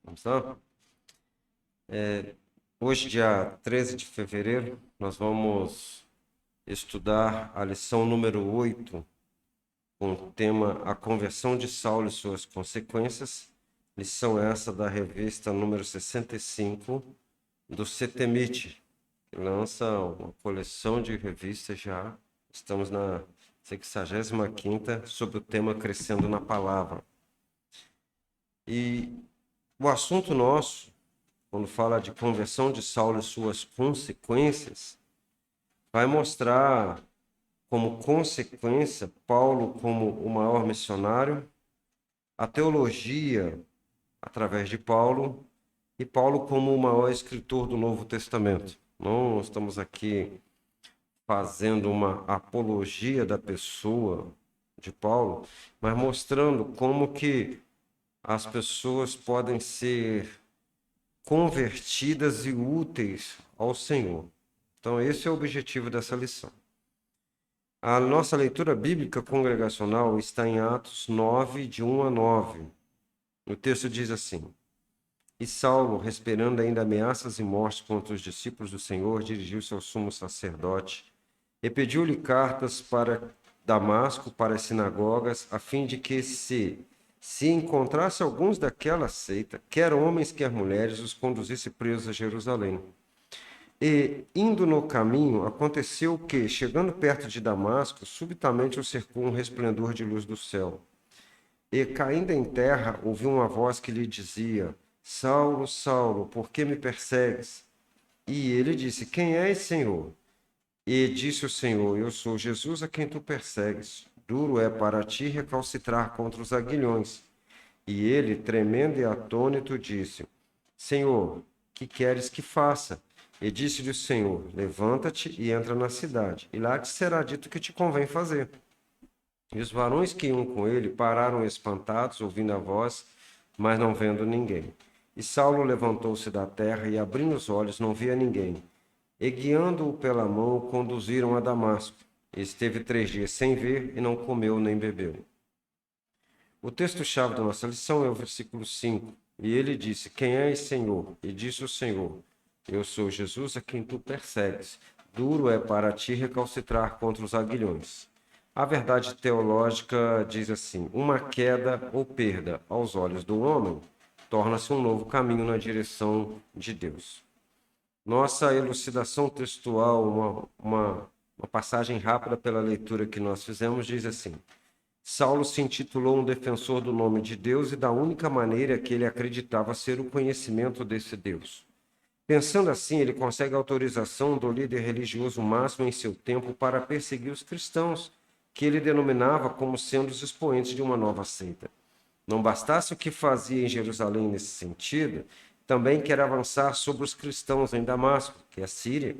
Vamos lá? Hoje, dia 13 de fevereiro, nós vamos estudar a lição número 8, com o tema A Conversão de Saulo e Suas Consequências. Lição essa da revista número 65 do CETEMIT, que lança uma coleção de revistas já. Estamos na 65ª sobre o tema Crescendo na Palavra. E o assunto nosso, quando fala de conversão de Saulo e suas consequências, vai mostrar como consequência Paulo como o maior missionário, a teologia através de Paulo e Paulo como o maior escritor do Novo Testamento. Não estamos aqui fazendo uma apologia da pessoa de Paulo, mas mostrando como que as pessoas podem ser convertidas e úteis ao Senhor. Então, esse é o objetivo dessa lição. A nossa leitura bíblica congregacional está em Atos 9, de 1 a 9. O texto diz assim: E Saulo, respirando ainda ameaças e mortes contra os discípulos do Senhor, dirigiu-se ao sumo sacerdote e pediu-lhe cartas para Damasco, para as sinagogas, a fim de que se encontrasse alguns daquela seita, quer homens, quer mulheres, os conduzisse presos a Jerusalém. E, indo no caminho, aconteceu que, chegando perto de Damasco, subitamente o cercou um resplendor de luz do céu. E, caindo em terra, ouviu uma voz que lhe dizia: Saulo, Saulo, por que me persegues? E ele disse: Quem és, Senhor? E disse o Senhor: Eu sou Jesus a quem tu persegues. Duro é para ti recalcitrar contra os aguilhões. E ele, tremendo e atônito, disse: Senhor, que queres que faça? E disse-lhe o Senhor: Levanta-te e entra na cidade, e lá te será dito o que te convém fazer. E os varões que iam com ele pararam espantados, ouvindo a voz, mas não vendo ninguém. E Saulo levantou-se da terra e, abrindo os olhos, não via ninguém. E, guiando-o pela mão, o conduziram a Damasco. Esteve 3 dias sem ver e não comeu nem bebeu. O texto-chave da nossa lição é o versículo 5. E ele disse: Quem és, Senhor? E disse o Senhor: Eu sou Jesus a quem tu persegues. Duro é para ti recalcitrar contra os aguilhões. A verdade teológica diz assim: uma queda ou perda aos olhos do homem torna-se um novo caminho na direção de Deus. Nossa elucidação textual, uma passagem rápida pela leitura que nós fizemos, diz assim: Saulo se intitulou um defensor do nome de Deus e da única maneira que ele acreditava ser o conhecimento desse Deus. Pensando assim, ele consegue autorização do líder religioso máximo em seu tempo para perseguir os cristãos, que ele denominava como sendo os expoentes de uma nova seita. Não bastasse o que fazia em Jerusalém nesse sentido, também quer avançar sobre os cristãos em Damasco, que é a Síria.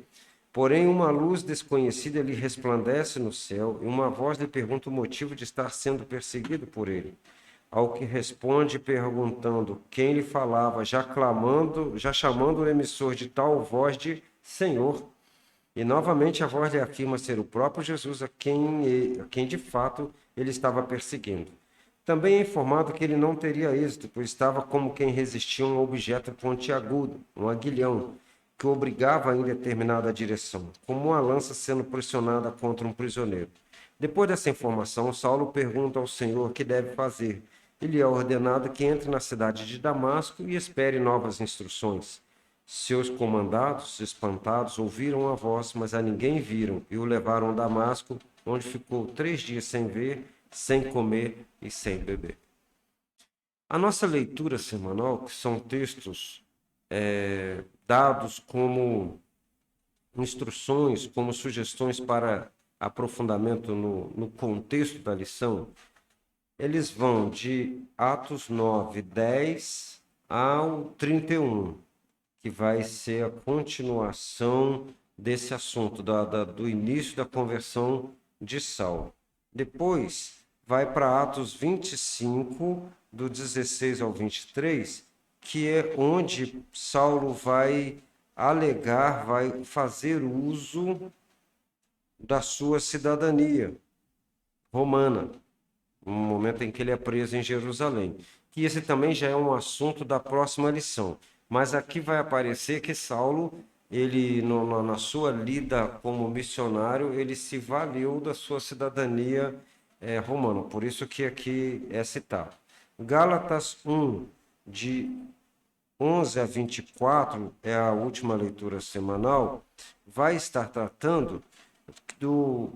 Porém, uma luz desconhecida lhe resplandece no céu e uma voz lhe pergunta o motivo de estar sendo perseguido por ele. Ao que responde perguntando quem lhe falava, já chamando o emissor de tal voz de Senhor. E novamente a voz lhe afirma ser o próprio Jesus a quem de fato ele estava perseguindo. Também é informado que ele não teria êxito, pois estava como quem resistia a um objeto pontiagudo, um aguilhão, que o obrigava em determinada direção, como uma lança sendo pressionada contra um prisioneiro. Depois dessa informação, Saulo pergunta ao Senhor o que deve fazer. Ele é ordenado que entre na cidade de Damasco e espere novas instruções. Seus comandados, espantados, ouviram a voz, mas a ninguém viram, e o levaram a Damasco, onde ficou 3 dias sem ver, sem comer e sem beber. A nossa leitura semanal, que são textos dados como instruções, como sugestões para aprofundamento no contexto da lição, eles vão de Atos 9, 10 ao 31, que vai ser a continuação desse assunto, do início da conversão de Saulo. Depois, vai para Atos 25, do 16 ao 23, que é onde Saulo vai alegar, vai fazer uso da sua cidadania romana, no momento em que ele é preso em Jerusalém. que esse também já é um assunto da próxima lição. Mas aqui vai aparecer que Saulo, ele na sua lida como missionário, ele se valeu da sua cidadania romana. Por isso que aqui é citado. Gálatas 1, de 11 a 24, é a última leitura semanal, vai estar tratando do,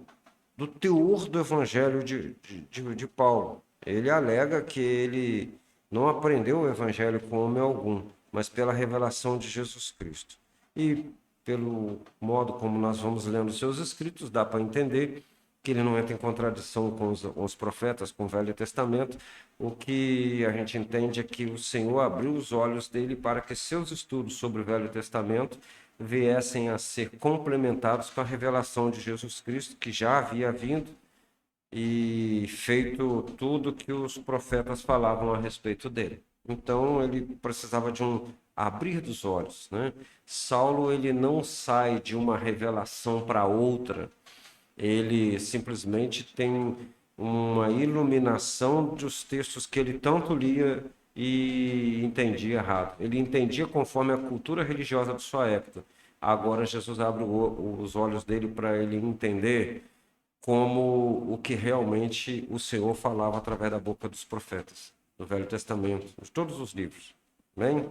do teor do evangelho de Paulo. Ele alega que ele não aprendeu o evangelho com homem algum, mas pela revelação de Jesus Cristo. E pelo modo como nós vamos lendo seus escritos, dá para entender que ele não entra em contradição com os profetas, com o Velho Testamento. O que a gente entende é que o Senhor abriu os olhos dele para que seus estudos sobre o Velho Testamento viessem a ser complementados com a revelação de Jesus Cristo, que já havia vindo e feito tudo que os profetas falavam a respeito dele. Então ele precisava de um abrir dos olhos, né? Saulo, ele não sai de uma revelação para outra, ele simplesmente tem uma iluminação dos textos que ele tanto lia e entendia errado. Ele entendia conforme a cultura religiosa de sua época. Agora Jesus abre os olhos dele para ele entender como o que realmente o Senhor falava através da boca dos profetas, do Velho Testamento, de todos os livros. Bem,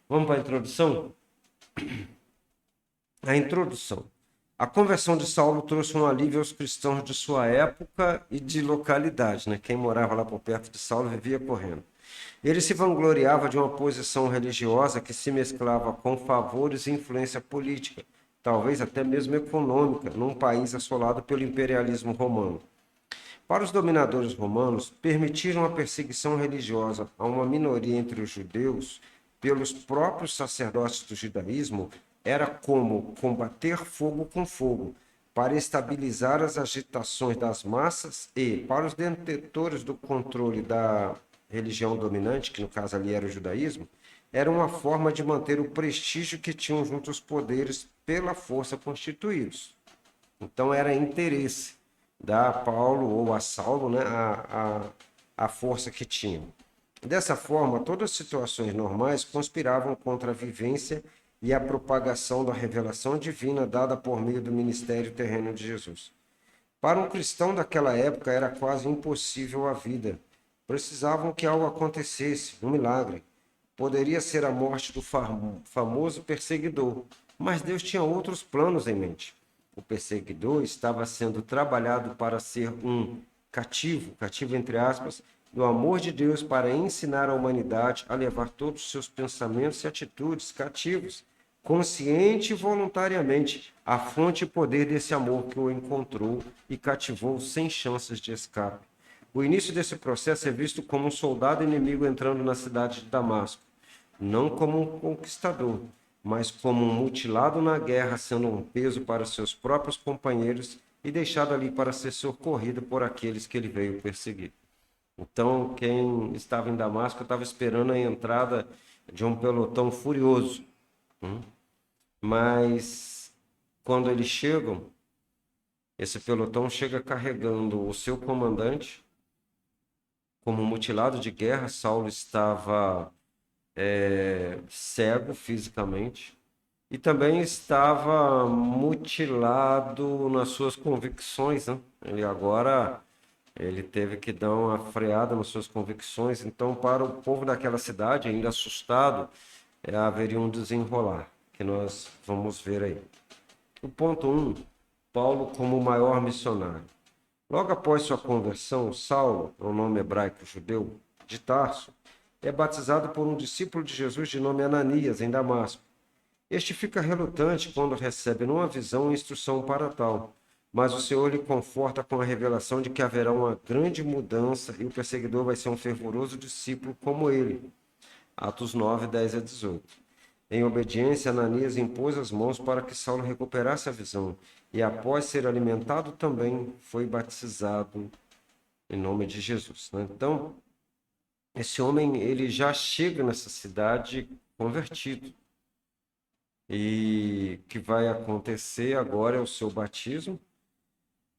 vamos para a introdução? A introdução. A conversão de Saulo trouxe um alívio aos cristãos de sua época e de localidade, né? Quem morava lá por perto de Saulo vivia correndo. Ele se vangloriava de uma posição religiosa que se mesclava com favores e influência política, talvez até mesmo econômica, num país assolado pelo imperialismo romano. Para os dominadores romanos, permitiram a perseguição religiosa a uma minoria entre os judeus pelos próprios sacerdotes do judaísmo era como combater fogo com fogo, para estabilizar as agitações das massas e, para os detentores do controle da religião dominante, que no caso ali era o judaísmo, era uma forma de manter o prestígio que tinham junto os poderes pela força constituídos. Então era interesse da Paulo ou a Saulo, né, a força que tinham. Dessa forma, todas as situações normais conspiravam contra a vivência e a propagação da revelação divina dada por meio do ministério terreno de Jesus. Para um cristão daquela época era quase impossível a vida. Precisavam que algo acontecesse, um milagre. Poderia ser a morte do famoso perseguidor, mas Deus tinha outros planos em mente. O perseguidor estava sendo trabalhado para ser um cativo entre aspas, do amor de Deus para ensinar a humanidade a levar todos os seus pensamentos e atitudes cativos, consciente e voluntariamente, à fonte e poder desse amor que o encontrou e cativou sem chances de escape. O início desse processo é visto como um soldado inimigo entrando na cidade de Damasco, não como um conquistador, mas como um mutilado na guerra, sendo um peso para seus próprios companheiros e deixado ali para ser socorrido por aqueles que ele veio perseguir. Então, quem estava em Damasco estava esperando a entrada de um pelotão furioso. Mas, quando eles chegam, esse pelotão chega carregando o seu comandante. Como mutilado de guerra, Saulo estava cego fisicamente e também estava mutilado nas suas convicções, né? Ele teve que dar uma freada nas suas convicções. Então, para o povo daquela cidade, ainda assustado, haveria um desenrolar, que nós vamos ver aí. O ponto 1, Paulo como o maior missionário. Logo após sua conversão, Saulo, o nome hebraico judeu, de Tarso, é batizado por um discípulo de Jesus de nome Ananias, em Damasco. Este fica relutante quando recebe numa visão instrução para tal, mas o Senhor lhe conforta com a revelação de que haverá uma grande mudança e o perseguidor vai ser um fervoroso discípulo como ele. Atos 9, 10 a 18. Em obediência, Ananias impôs as mãos para que Saulo recuperasse a visão, e após ser alimentado também foi batizado em nome de Jesus, né? Então, esse homem ele já chega nessa cidade convertido. E o que vai acontecer agora é o seu batismo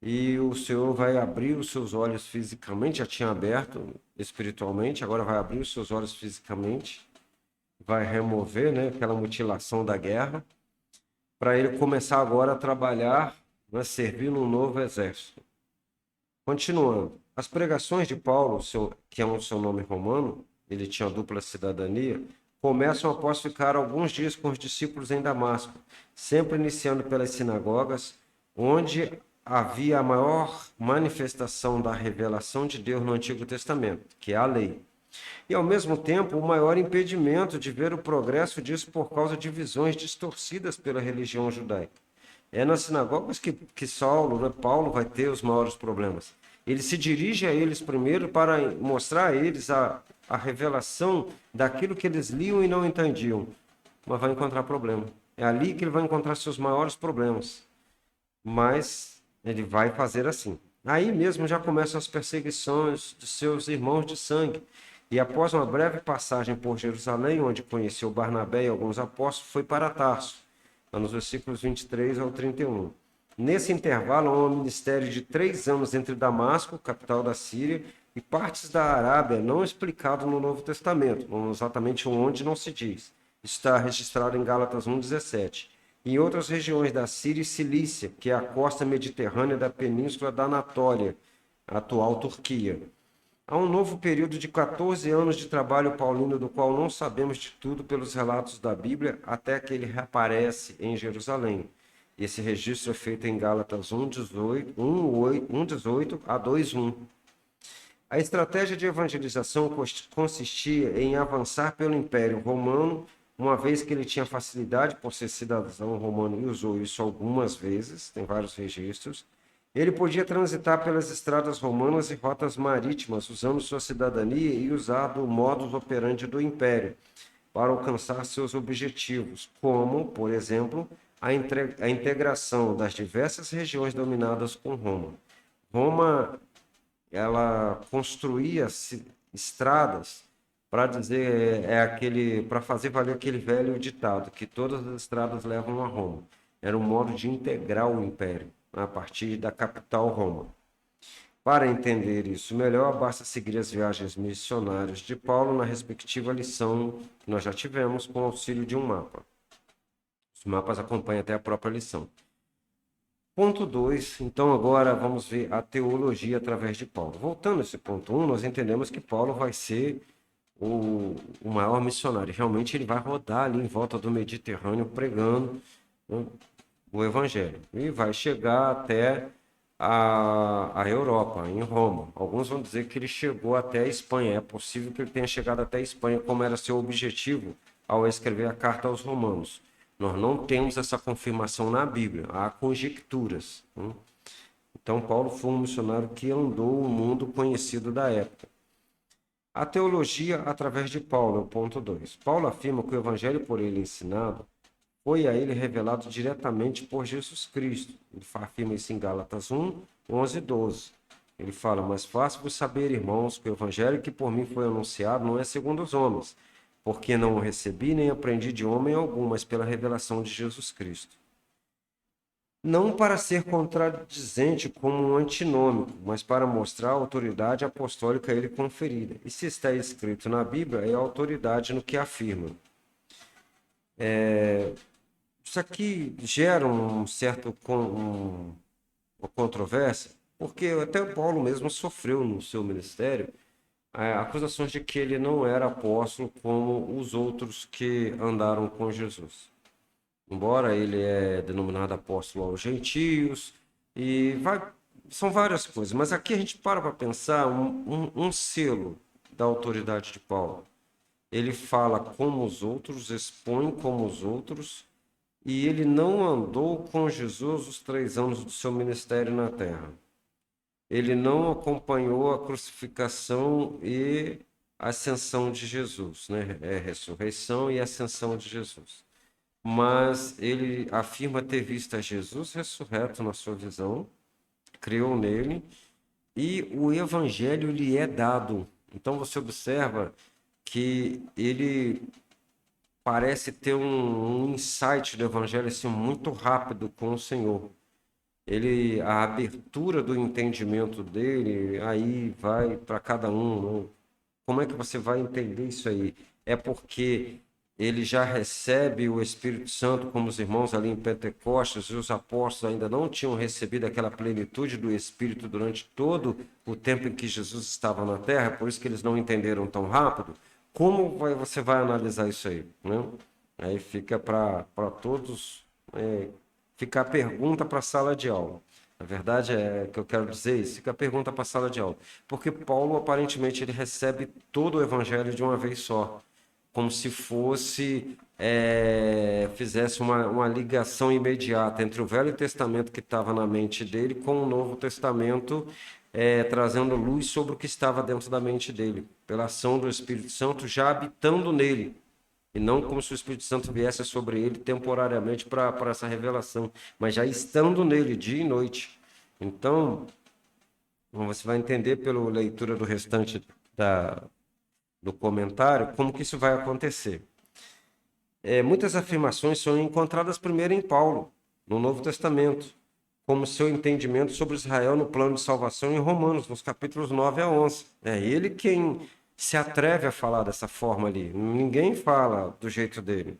e o Senhor vai abrir os seus olhos fisicamente, já tinha aberto espiritualmente, agora vai abrir os seus olhos fisicamente, vai remover, né, aquela mutilação da guerra, para ele começar agora a trabalhar, né, servir num novo exército. Continuando, as pregações de Paulo, que é o seu nome romano, ele tinha dupla cidadania, começam após ficar alguns dias com os discípulos em Damasco, sempre iniciando pelas sinagogas, onde havia a maior manifestação da revelação de Deus no Antigo Testamento, que é a lei. E, ao mesmo tempo, o maior impedimento de ver o progresso disso por causa de visões distorcidas pela religião judaica. É nas sinagogas que Saulo, né, Paulo, vai ter os maiores problemas. Ele se dirige a eles primeiro para mostrar a eles a revelação daquilo que eles liam e não entendiam, mas vai encontrar problema. É ali que ele vai encontrar seus maiores problemas. Mas ele vai fazer assim. Aí mesmo já começam as perseguições de seus irmãos de sangue. E após uma breve passagem por Jerusalém, onde conheceu Barnabé e alguns apóstolos, foi para Tarso, nos versículos 23 ao 31. Nesse intervalo, há um ministério de 3 anos entre Damasco, capital da Síria, e partes da Arábia, não explicado no Novo Testamento, exatamente onde não se diz. Está registrado em Gálatas 1,17. Em outras regiões da Síria e Cilícia, que é a costa mediterrânea da península da Anatólia, a atual Turquia. Há um novo período de 14 anos de trabalho paulino, do qual não sabemos de tudo pelos relatos da Bíblia, até que ele reaparece em Jerusalém. Esse registro é feito em Gálatas 1:18 a 2:1. A estratégia de evangelização consistia em avançar pelo Império Romano, uma vez que ele tinha facilidade por ser cidadão romano e usou isso algumas vezes, tem vários registros. Ele podia transitar pelas estradas romanas e rotas marítimas, usando sua cidadania e usar do modus operandi do Império para alcançar seus objetivos, como, por exemplo, a integração das diversas regiões dominadas por Roma. Roma, ela construía estradas para dizer para fazer valer aquele velho ditado que todas as estradas levam a Roma. Era um modo de integrar o império a partir da capital Roma. Para entender isso melhor, basta seguir as viagens missionárias de Paulo na respectiva lição que nós já tivemos com o auxílio de um mapa. Os mapas acompanham até a própria lição. Ponto 2, então agora vamos ver a teologia através de Paulo. Voltando a esse ponto 1, nós entendemos que Paulo vai ser o maior missionário. Realmente ele vai rodar ali em volta do Mediterrâneo pregando, né, o evangelho. E vai chegar até a Europa, em Roma. Alguns vão dizer que ele chegou até a Espanha. É possível que ele tenha chegado até a Espanha, como era seu objetivo ao escrever a carta aos Romanos. Nós não temos essa confirmação na Bíblia, há conjecturas. Então, Paulo foi um missionário que andou o mundo conhecido da época. A teologia através de Paulo, é o ponto 2. Paulo afirma que o evangelho por ele ensinado foi a ele revelado diretamente por Jesus Cristo. Ele afirma isso em Gálatas 1:11 e 12. Ele fala, mas faço-vos saber, irmãos, que o evangelho que por mim foi anunciado não é segundo os homens, porque não o recebi nem aprendi de homem algum, mas pela revelação de Jesus Cristo. Não para ser contradizente como um antinômico, mas para mostrar a autoridade apostólica a ele conferida. E se está escrito na Bíblia, é a autoridade no que afirma. Isso aqui gera uma controvérsia, porque até Paulo mesmo sofreu no seu ministério acusações de que ele não era apóstolo como os outros que andaram com Jesus. Embora ele é denominado apóstolo aos gentios, são várias coisas, mas aqui a gente para pensar um selo da autoridade de Paulo. Ele fala como os outros, expõe como os outros, e ele não andou com Jesus os 3 anos do seu ministério na terra. Ele não acompanhou a crucificação e a ascensão de Jesus, né? Ressurreição e ascensão de Jesus. Mas ele afirma ter visto a Jesus ressurreto na sua visão, creu nele, e o evangelho lhe é dado. Então você observa que ele parece ter um insight do evangelho assim, muito rápido com o Senhor. a abertura do entendimento dele, aí vai para cada um, né? Como é que você vai entender isso aí? É porque ele já recebe o Espírito Santo, como os irmãos ali em Pentecostes, e os apóstolos ainda não tinham recebido aquela plenitude do Espírito durante todo o tempo em que Jesus estava na Terra, por isso que eles não entenderam tão rápido. Você vai analisar isso aí, né? Aí fica para todos, fica a pergunta para a sala de aula. A verdade é que eu quero dizer isso, fica a pergunta para a sala de aula. Porque Paulo, aparentemente, ele recebe todo o evangelho de uma vez só, como se fosse, fizesse uma ligação imediata entre o Velho Testamento que estava na mente dele com o Novo Testamento, trazendo luz sobre o que estava dentro da mente dele, pela ação do Espírito Santo já habitando nele. E não como se o Espírito Santo viesse sobre ele temporariamente para essa revelação, mas já estando nele dia e noite. Então, você vai entender pela leitura do restante do comentário como que isso vai acontecer. Muitas afirmações são encontradas primeiro em Paulo, no Novo Testamento, como seu entendimento sobre Israel no plano de salvação em Romanos, nos capítulos 9 a 11. É ele quem se atreve a falar dessa forma ali. Ninguém fala do jeito dele.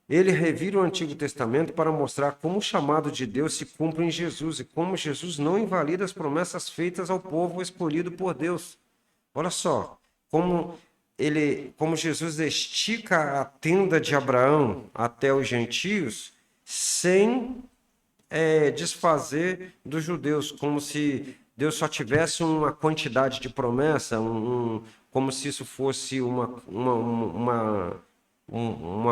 Ele revira o Antigo Testamento para mostrar como o chamado de Deus se cumpre em Jesus e como Jesus não invalida as promessas feitas ao povo escolhido por Deus. Olha só, como Jesus estica a tenda de Abraão até os gentios sem desfazer dos judeus, como se Deus só tivesse uma quantidade de promessa, como se isso fosse uma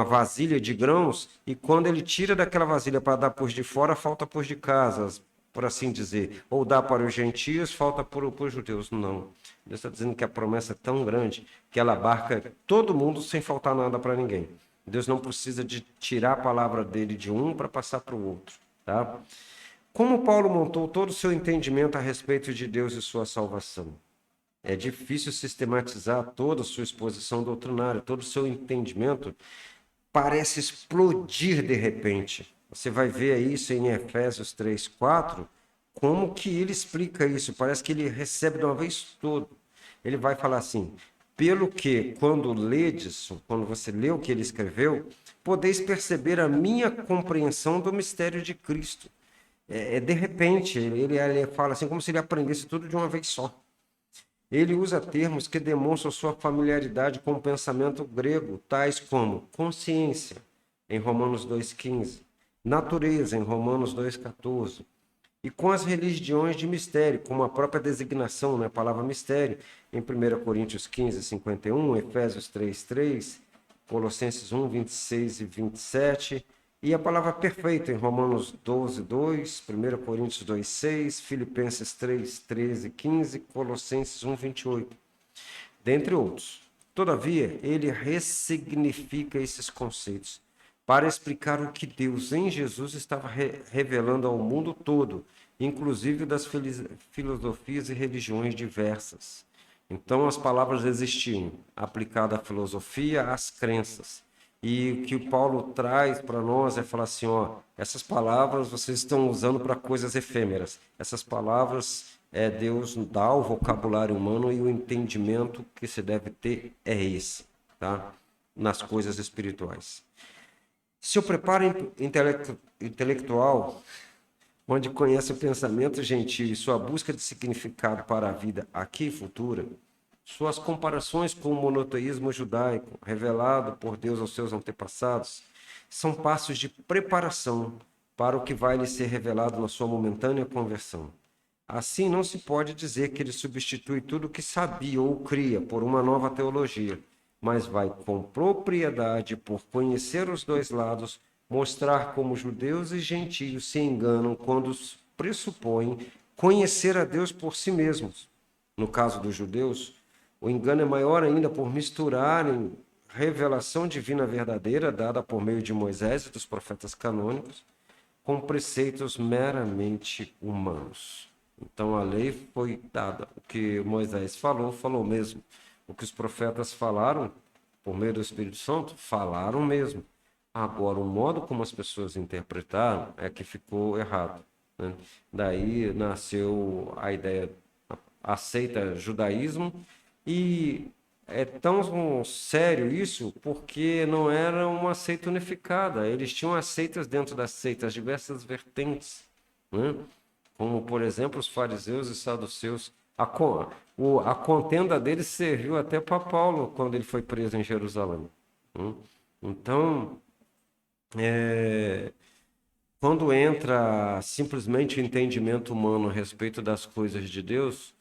vasilha de grãos, e quando ele tira daquela vasilha para dar por de fora, falta por de casa, por assim dizer. Ou dá para os gentios, falta para os judeus. Não. Deus está dizendo que a promessa é tão grande que ela abarca todo mundo sem faltar nada para ninguém. Deus não precisa de tirar a palavra dele de um para passar para o outro. Tá? Como Paulo montou todo o seu entendimento a respeito de Deus e sua salvação? É difícil sistematizar toda a sua exposição doutrinária, todo o seu entendimento parece explodir de repente. Você vai ver isso em Efésios 3:4, como que ele explica isso? Parece que ele recebe de uma vez toda. Ele vai falar assim: pelo que, quando você lê o que ele escreveu, podeis perceber a minha compreensão do mistério de Cristo. De repente, ele fala assim, como se ele aprendesse tudo de uma vez só. Ele usa termos que demonstram sua familiaridade com o pensamento grego, tais como consciência, em Romanos 2,15, natureza, em Romanos 2,14, e com as religiões de mistério, como a própria designação, né, a palavra mistério, em 1 Coríntios 15:51, Efésios 3:3, Colossenses 1:26 e 27, e a palavra perfeita em Romanos 12:2, 1 Coríntios 2:6, Filipenses 3:13 e 15, Colossenses 1:28, dentre outros. Todavia, ele ressignifica esses conceitos para explicar o que Deus em Jesus estava revelando ao mundo todo, inclusive das filosofias e religiões diversas. Então, as palavras existiam, aplicada à filosofia, às crenças. E o que o Paulo traz para nós é falar assim, ó, essas palavras vocês estão usando para coisas efêmeras. Essas palavras Deus dá ao vocabulário humano e o entendimento que se deve ter é esse, tá? Nas coisas espirituais. Seu preparo intelectual, onde conhece o pensamento gentil e sua busca de significado para a vida aqui e futura, suas comparações com o monoteísmo judaico, revelado por Deus aos seus antepassados, são passos de preparação para o que vai lhe ser revelado na sua momentânea conversão. Assim, não se pode dizer que ele substitui tudo o que sabia ou cria por uma nova teologia, mas vai com propriedade, por conhecer os dois lados, mostrar como judeus e gentios se enganam quando pressupõem conhecer a Deus por si mesmos. No caso dos judeus, o engano é maior ainda por misturarem revelação divina verdadeira, dada por meio de Moisés e dos profetas canônicos, com preceitos meramente humanos. Então a lei foi dada. O que Moisés falou, falou mesmo. O que os profetas falaram, por meio do Espírito Santo, falaram mesmo. Agora, o modo como as pessoas interpretaram é que ficou errado. né? Daí nasceu a ideia, aceita judaísmo, e é tão sério isso porque não era uma seita unificada, eles tinham as seitas dentro das seitas, diversas vertentes, né? Como, por exemplo, os fariseus e saduceus. A contenda deles serviu até para Paulo quando ele foi preso em Jerusalém, né? Então, quando entra simplesmente o entendimento humano a respeito das coisas de Deus,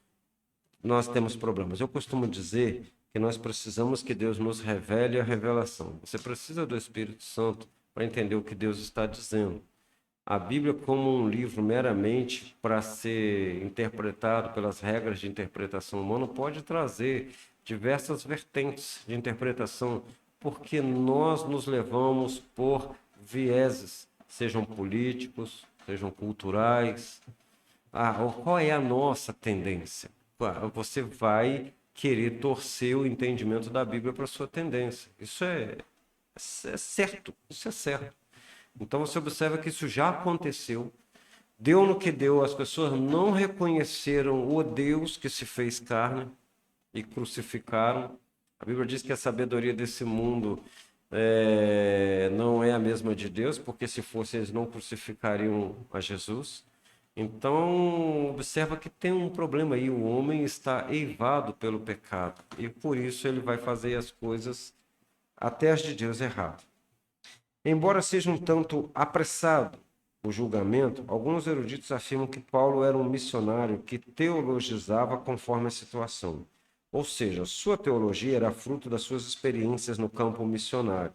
nós temos problemas. Eu costumo dizer que nós precisamos que Deus nos revele a revelação. Você precisa do Espírito Santo para entender o que Deus está dizendo. A Bíblia, como um livro meramente para ser interpretado pelas regras de interpretação humana, pode trazer diversas vertentes de interpretação, porque nós nos levamos por vieses, sejam políticos, sejam culturais. Qual é a nossa tendência? Você vai querer torcer o entendimento da Bíblia para a sua tendência. Isso é certo, isso é certo. Então você observa que isso já aconteceu, deu no que deu, as pessoas não reconheceram o Deus que se fez carne e crucificaram. A Bíblia diz que a sabedoria desse mundo não é a mesma de Deus, porque se fosse eles não crucificariam a Jesus. Então, observa que tem um problema aí, o homem está eivado pelo pecado, e por isso ele vai fazer as coisas até as de Deus errado. Embora seja um tanto apressado o julgamento, alguns eruditos afirmam que Paulo era um missionário que teologizava conforme a situação. Ou seja, sua teologia era fruto das suas experiências no campo missionário.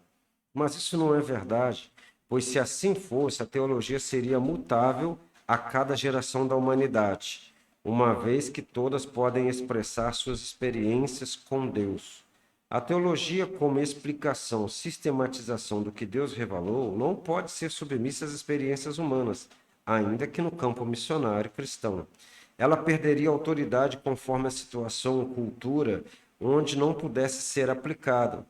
Mas isso não é verdade, pois se assim fosse, a teologia seria mutável a cada geração da humanidade, uma vez que todas podem expressar suas experiências com Deus. A teologia, como explicação, sistematização do que Deus revelou, não pode ser submissa às experiências humanas, ainda que no campo missionário cristão. Ela perderia autoridade conforme a situação ou cultura onde não pudesse ser aplicada.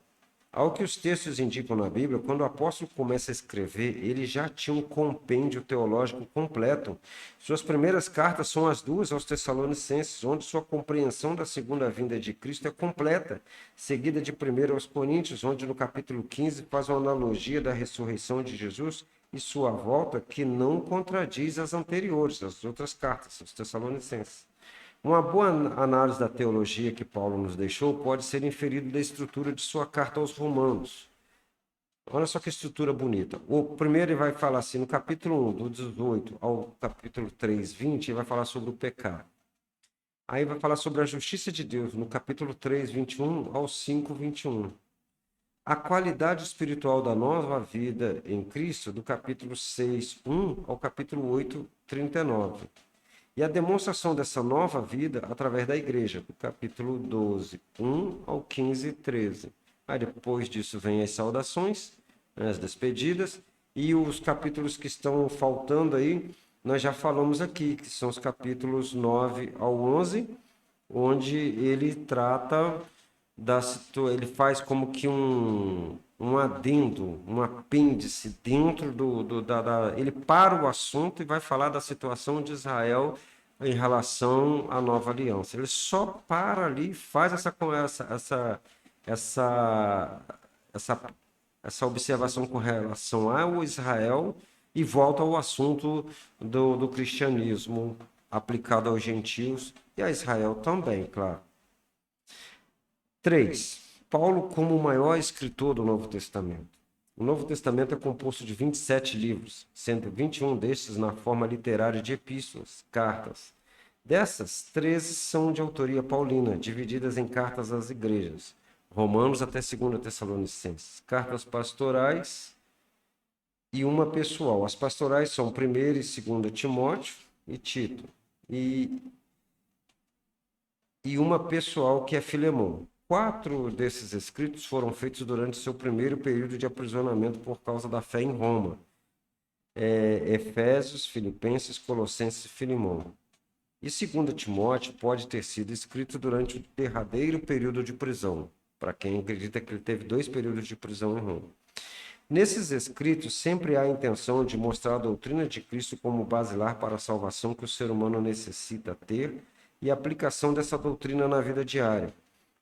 Ao que os textos indicam na Bíblia, quando o apóstolo começa a escrever, ele já tinha um compêndio teológico completo. Suas primeiras cartas são as duas aos Tessalonicenses, onde sua compreensão da segunda vinda de Cristo é completa, seguida de 1 aos Coríntios, onde no capítulo 15 faz uma analogia da ressurreição de Jesus e sua volta, que não contradiz as anteriores, as outras cartas, aos Tessalonicenses. Uma boa análise da teologia que Paulo nos deixou pode ser inferida da estrutura de sua carta aos Romanos. Olha só que estrutura bonita. O primeiro ele vai falar assim, no capítulo 1, do 18 ao capítulo 3, 20, ele vai falar sobre o pecado. Aí vai falar sobre a justiça de Deus, no capítulo 3, 21 ao 5, 21. A qualidade espiritual da nova vida em Cristo, do capítulo 6, 1 ao capítulo 8, 39. E a demonstração dessa nova vida através da igreja, do capítulo 12, 1 ao 15, 13. Aí depois disso vem as saudações, as despedidas, e os capítulos que estão faltando aí, nós já falamos aqui, que são os capítulos 9 ao 11, onde ele trata ele faz como que um adendo, um apêndice dentro ele para o assunto e vai falar da situação de Israel em relação à nova aliança. Ele só para ali, faz essa, essa, essa observação com relação ao Israel e volta ao assunto do cristianismo aplicado aos gentios e a Israel também, claro. 3. Paulo como o maior escritor do Novo Testamento. O Novo Testamento é composto de 27 livros, sendo 21 destes na forma literária de epístolas, cartas. Dessas, 13 são de autoria paulina, divididas em cartas às igrejas, Romanos até 2 Tessalonicenses, cartas pastorais e uma pessoal. As pastorais são 1 e 2 Timóteo e Tito, e uma pessoal que é Filemão. 4 desses escritos foram feitos durante seu primeiro período de aprisionamento por causa da fé em Roma. Efésios, Filipenses, Colossenses e Filemão. E 2 Timóteo pode ter sido escrito durante o derradeiro período de prisão, para quem acredita que ele teve 2 períodos de prisão em Roma. Nesses escritos sempre há a intenção de mostrar a doutrina de Cristo como basilar para a salvação que o ser humano necessita ter e a aplicação dessa doutrina na vida diária.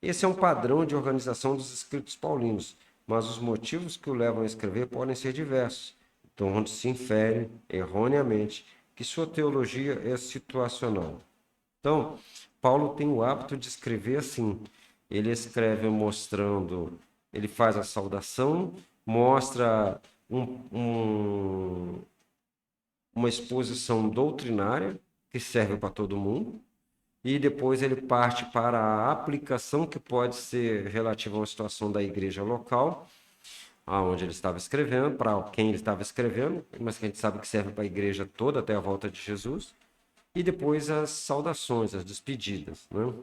Esse é um padrão de organização dos escritos paulinos, mas os motivos que o levam a escrever podem ser diversos, então onde se infere, erroneamente, que sua teologia é situacional. Então, Paulo tem o hábito de escrever assim. Ele escreve mostrando, ele faz a saudação, mostra uma exposição doutrinária que serve para todo mundo, e depois ele parte para a aplicação que pode ser relativa a uma situação da igreja local, aonde ele estava escrevendo, para quem ele estava escrevendo, mas que a gente sabe que serve para a igreja toda até a volta de Jesus, e depois as saudações, as despedidas, né?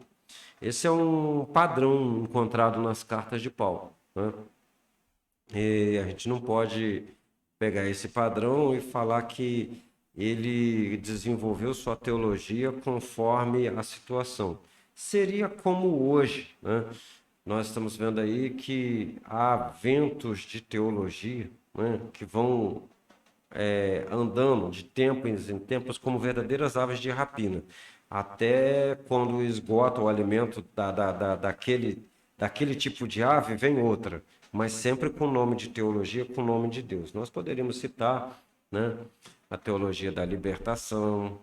Esse é um padrão encontrado nas cartas de Paulo, né? E a gente não pode pegar esse padrão e falar que ele desenvolveu sua teologia conforme a situação. Seria como hoje, né? Nós estamos vendo aí que há ventos de teologia, né, que vão andando de tempos em tempos como verdadeiras aves de rapina, até quando esgota o alimento daquele tipo de ave, vem outra, mas sempre com nome de teologia, com nome de Deus. Nós poderíamos citar, né, a teologia da libertação,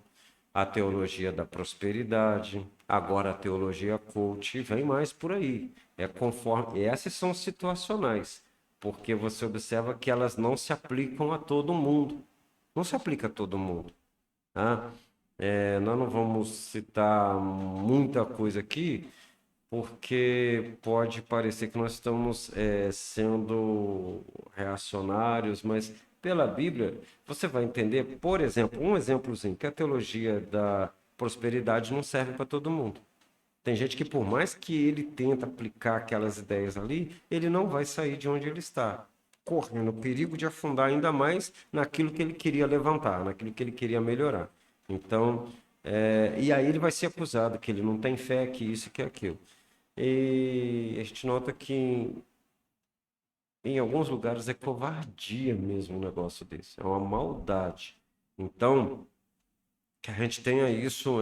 a teologia da prosperidade, agora a teologia coach, e vem mais por aí. É conforme, essas são situacionais, porque você observa que elas não se aplicam a todo mundo. Não se aplica a todo mundo, tá? Nós não vamos citar muita coisa aqui, porque pode parecer que nós estamos sendo reacionários, mas pela Bíblia você vai entender, por exemplo, um exemplozinho, que a teologia da prosperidade não serve para todo mundo. Tem gente que, por mais que ele tenta aplicar aquelas ideias ali, ele não vai sair de onde ele está, correndo o perigo de afundar ainda mais naquilo que ele queria levantar, naquilo que ele queria melhorar. Então, e aí ele vai ser acusado que ele não tem fé, que isso, que aquilo. E a gente nota que em alguns lugares é covardia mesmo um negócio desse, é uma maldade. Então, que a gente tenha isso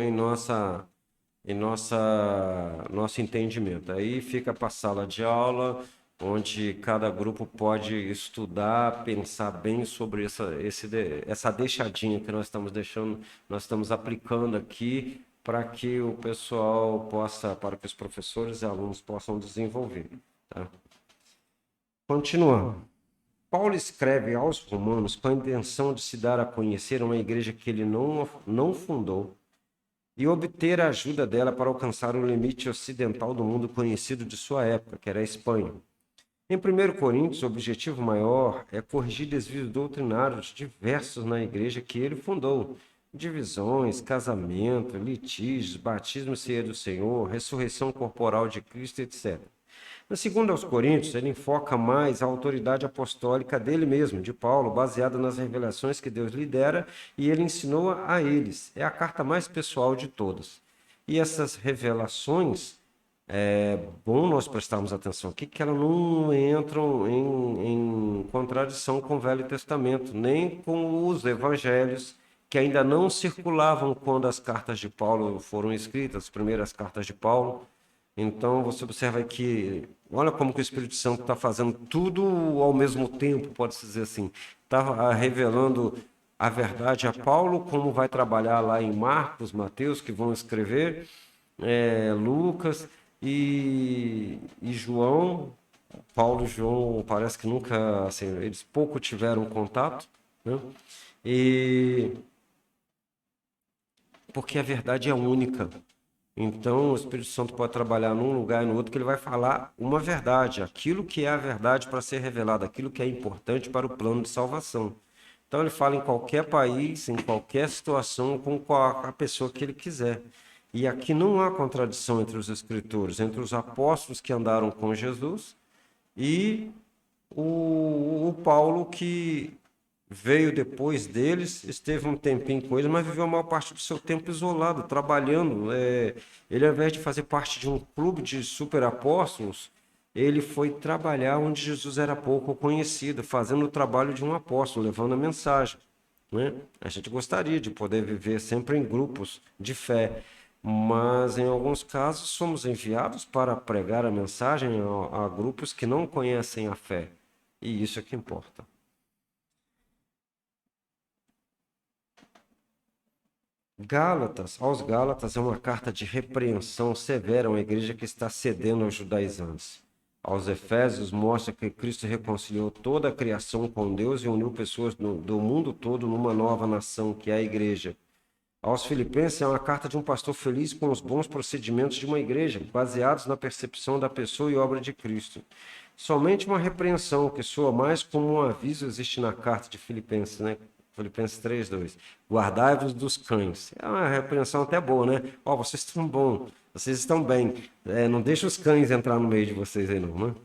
nosso entendimento. Aí fica para a sala de aula, onde cada grupo pode estudar, pensar bem sobre essa deixadinha que nós estamos deixando, nós estamos aplicando aqui para que o pessoal possa, para que os professores e alunos possam desenvolver, tá? Continuando. Paulo escreve aos Romanos com a intenção de se dar a conhecer uma igreja que ele não fundou e obter a ajuda dela para alcançar o limite ocidental do mundo conhecido de sua época, que era a Espanha. Em 1 Coríntios, o objetivo maior é corrigir desvios doutrinários diversos na igreja que ele fundou: divisões, casamento, litígios, batismo e ceia do Senhor, ressurreição corporal de Cristo, etc. Na segunda aos Coríntios, ele enfoca mais a autoridade apostólica dele mesmo, de Paulo, baseada nas revelações que Deus lhe dera e ele ensinou a eles. É a carta mais pessoal de todas. E essas revelações, é bom nós prestarmos atenção aqui, que elas não entram em contradição com o Velho Testamento, nem com os evangelhos, que ainda não circulavam quando as cartas de Paulo foram escritas, as primeiras cartas de Paulo. Então, você observa que, olha como que o Espírito Santo está fazendo tudo ao mesmo tempo, pode-se dizer assim. Está revelando a verdade a Paulo, como vai trabalhar lá em Marcos, Mateus, que vão escrever, Lucas e João. Paulo e João parece que nunca, assim, eles pouco tiveram contato, né? E porque a verdade é única. Então, o Espírito Santo pode trabalhar num lugar e no outro que ele vai falar uma verdade, aquilo que é a verdade para ser revelado, aquilo que é importante para o plano de salvação. Então, ele fala em qualquer país, em qualquer situação, com a pessoa que ele quiser. E aqui não há contradição entre os escritores, entre os apóstolos que andaram com Jesus e o Paulo que veio depois deles, esteve um tempinho com eles, mas viveu a maior parte do seu tempo isolado, trabalhando. Ele, ao invés de fazer parte de um clube de super apóstolos, ele foi trabalhar onde Jesus era pouco conhecido, fazendo o trabalho de um apóstolo, levando a mensagem, né? A gente gostaria de poder viver sempre em grupos de fé, mas em alguns casos somos enviados para pregar a mensagem a grupos que não conhecem a fé, e isso é que importa. Aos Gálatas é uma carta de repreensão severa a uma igreja que está cedendo aos judaizantes. Aos Efésios mostra que Cristo reconciliou toda a criação com Deus e uniu pessoas do mundo todo numa nova nação, que é a igreja. Aos Filipenses é uma carta de um pastor feliz com os bons procedimentos de uma igreja, baseados na percepção da pessoa e obra de Cristo. Somente uma repreensão, que soa mais como um aviso, existe na carta de Filipenses, né? Filipenses 3:2. Guardai-vos dos cães. É uma repreensão até boa, né? Ó, vocês estão bons, vocês estão bem. Não deixa os cães entrar no meio de vocês aí, não, né?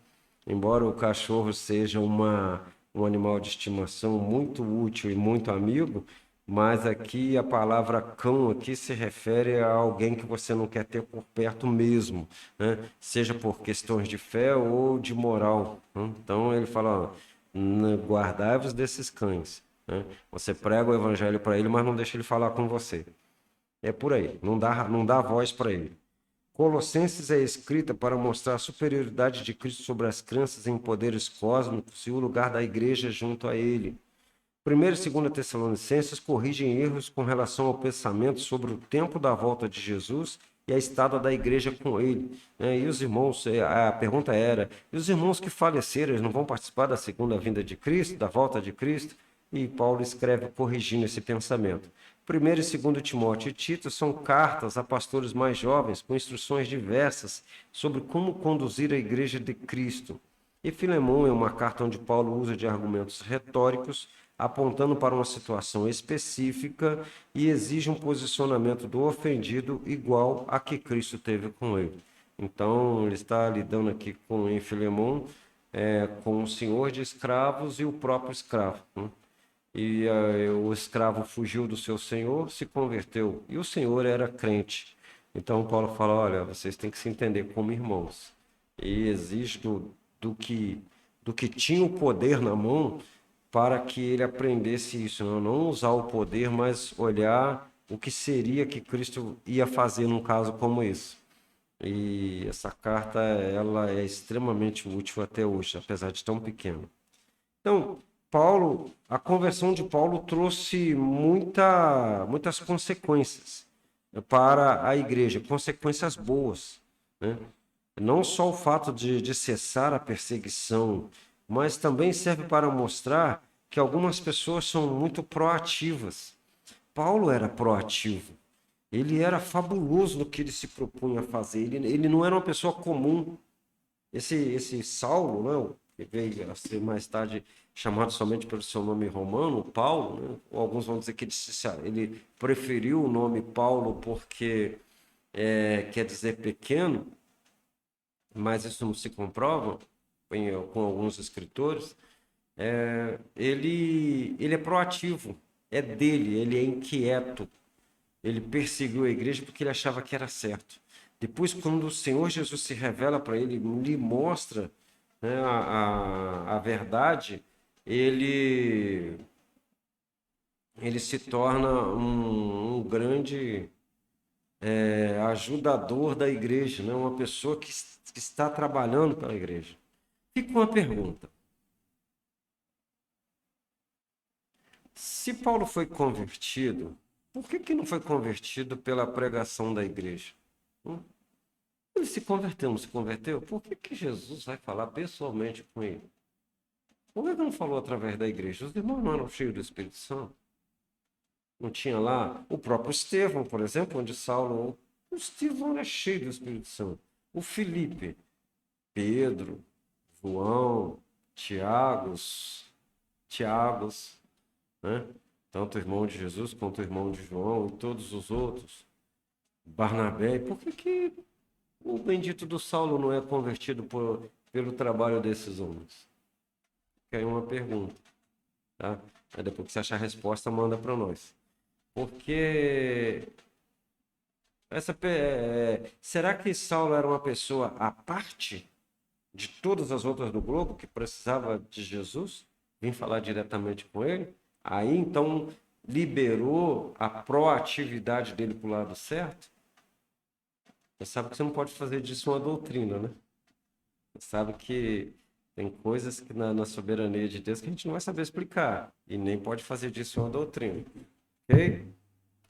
Embora o cachorro seja um animal de estimação muito útil e muito amigo, mas aqui a palavra cão aqui se refere a alguém que você não quer ter por perto mesmo, né? Seja por questões de fé ou de moral, né? Então ele fala, ó, guardai-vos desses cães, né? Você prega o evangelho para ele, mas não deixa ele falar com você. É por aí, não dá voz para ele. Colossenses é escrita para mostrar a superioridade de Cristo sobre as crenças em poderes cósmicos e o lugar da igreja junto a ele. 1ª e 2ª Tessalonicenses corrigem erros com relação ao pensamento sobre o tempo da volta de Jesus e a estada da igreja com ele. E os irmãos, a pergunta era, e os irmãos que faleceram, eles não vão participar da segunda vinda de Cristo, da volta de Cristo? E Paulo escreve corrigindo esse pensamento. 1º e 2º Timóteo e Tito são cartas a pastores mais jovens com instruções diversas sobre como conduzir a igreja de Cristo. E Filemão é uma carta onde Paulo usa de argumentos retóricos, apontando para uma situação específica e exige um posicionamento do ofendido igual a que Cristo teve com ele. Então, ele está lidando aqui em Filemão com o senhor de escravos e o próprio escravo, né? E o escravo fugiu do seu senhor, se converteu, e o senhor era crente. Então Paulo fala, olha, vocês têm que se entender como irmãos. E exige do que tinha o poder na mão para que ele aprendesse isso, não usar o poder, mas olhar o que seria que Cristo ia fazer num caso como esse. E essa carta, ela é extremamente útil até hoje, apesar de tão pequena. Então, a conversão de Paulo trouxe muitas consequências para a igreja, consequências boas, né? Não só o fato de cessar a perseguição, mas também serve para mostrar que algumas pessoas são muito proativas. Paulo era proativo, ele era fabuloso no que ele se propunha a fazer, ele não era uma pessoa comum. Esse Saulo, né, que veio a ser mais tarde chamado somente pelo seu nome romano, Paulo, né? Ou alguns vão dizer que ele preferiu o nome Paulo porque quer dizer pequeno, mas isso não se comprova com alguns escritores. Ele é proativo, é dele, ele é inquieto. Ele perseguiu a igreja porque ele achava que era certo. Depois, quando o Senhor Jesus se revela para ele, lhe mostra, né, a verdade, ele se torna um grande ajudador da igreja, né? Uma pessoa que está trabalhando pela igreja. Fica uma pergunta. Se Paulo foi convertido, por que não foi convertido pela pregação da igreja? Ele se converteu, não se converteu? Por que Jesus vai falar pessoalmente com ele? Por que não falou através da igreja? Os irmãos não eram cheios do Espírito Santo? Não tinha lá o próprio Estevão, por exemplo, onde Saulo... O Estevão era cheio do Espírito Santo. O Filipe, Pedro, João, Tiagos, né? Tanto o irmão de Jesus quanto o irmão de João e todos os outros. Barnabé. Por que o bendito do Saulo não é convertido pelo trabalho desses homens? Que aí uma pergunta, tá? Aí depois que você achar a resposta, manda para nós. Porque será que Saulo era uma pessoa à parte? de todas as outras do globo que precisava de Jesus, vim falar diretamente com ele. Aí então liberou a proatividade dele para o lado certo. Você sabe que você não pode fazer disso uma doutrina, né? Você sabe que tem coisas que na soberania de Deus que a gente não vai saber explicar e nem pode fazer disso uma doutrina. Ok?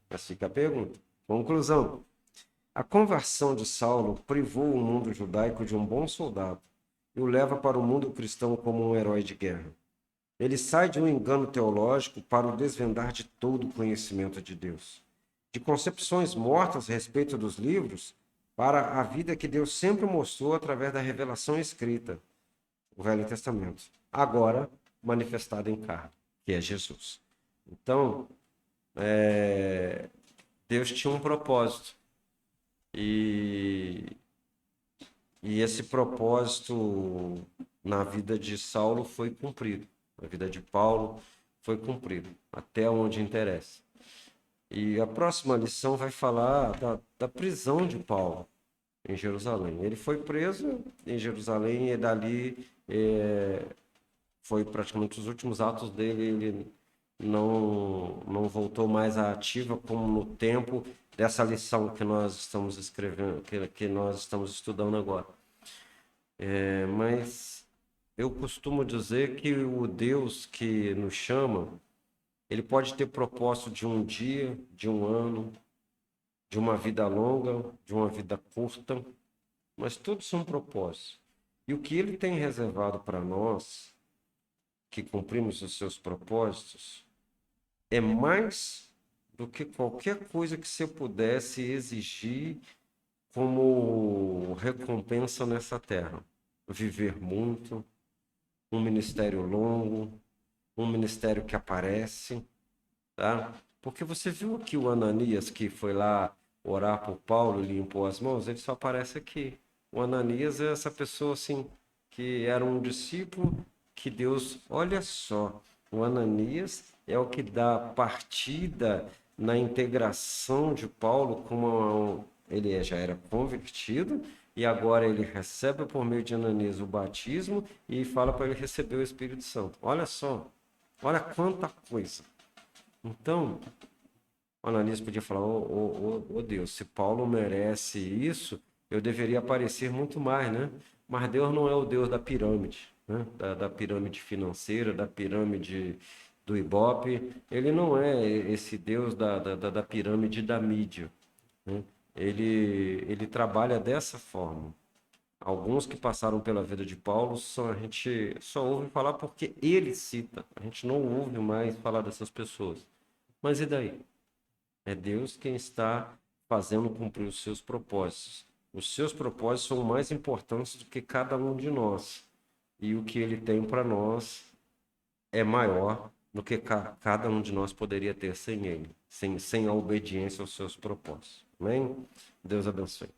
Mas fica a pergunta. Conclusão. A conversão de Saulo privou o mundo judaico de um bom soldado e o leva para o mundo cristão como um herói de guerra. Ele sai de um engano teológico para o desvendar de todo o conhecimento de Deus, de concepções mortas a respeito dos livros para a vida que Deus sempre mostrou através da revelação escrita, o Velho Testamento, agora manifestada em carne, que é Jesus. Então, Deus tinha um propósito e esse propósito na vida de Saulo foi cumprido, na vida de Paulo foi cumprido, até onde interessa. E a próxima lição vai falar da prisão de Paulo em Jerusalém. Ele foi preso em Jerusalém e dali foi praticamente os últimos atos dele. Ele não voltou mais à ativa como no tempo dessa lição que nós estamos escrevendo, que nós estamos estudando agora. Mas eu costumo dizer que o Deus que nos chama, ele pode ter propósito de um dia, de um ano, de uma vida longa, de uma vida curta, mas todos são propósitos. E o que ele tem reservado para nós, que cumprimos os seus propósitos, é mais do que qualquer coisa que você pudesse exigir como recompensa nessa terra. Viver muito, um ministério longo, um ministério que aparece, tá? Porque você viu que o Ananias, que foi lá orar por Paulo e limpou as mãos, ele só aparece aqui. O Ananias é essa pessoa assim, que era um discípulo que Deus, olha só, o Ananias é o que dá partida na integração de Paulo como ele já era convertido e agora ele recebe por meio de Ananias o batismo e fala para ele receber o Espírito Santo. Olha só, olha quanta coisa. Então, o Ananias podia falar, ô Deus, se Paulo merece isso, eu deveria aparecer muito mais, né? Mas Deus não é o Deus da pirâmide, né? Da pirâmide financeira, da pirâmide do Ibope. Ele não é esse Deus da pirâmide da mídia, né? Ele trabalha dessa forma. Alguns que passaram pela vida de Paulo, a gente só ouve falar porque ele cita. A gente não ouve mais falar dessas pessoas. Mas e daí? É Deus quem está fazendo cumprir os seus propósitos. Os seus propósitos são mais importantes do que cada um de nós. E o que ele tem para nós é maior do que cada um de nós poderia ter sem ele, sem a obediência aos seus propósitos. Amém? Deus abençoe.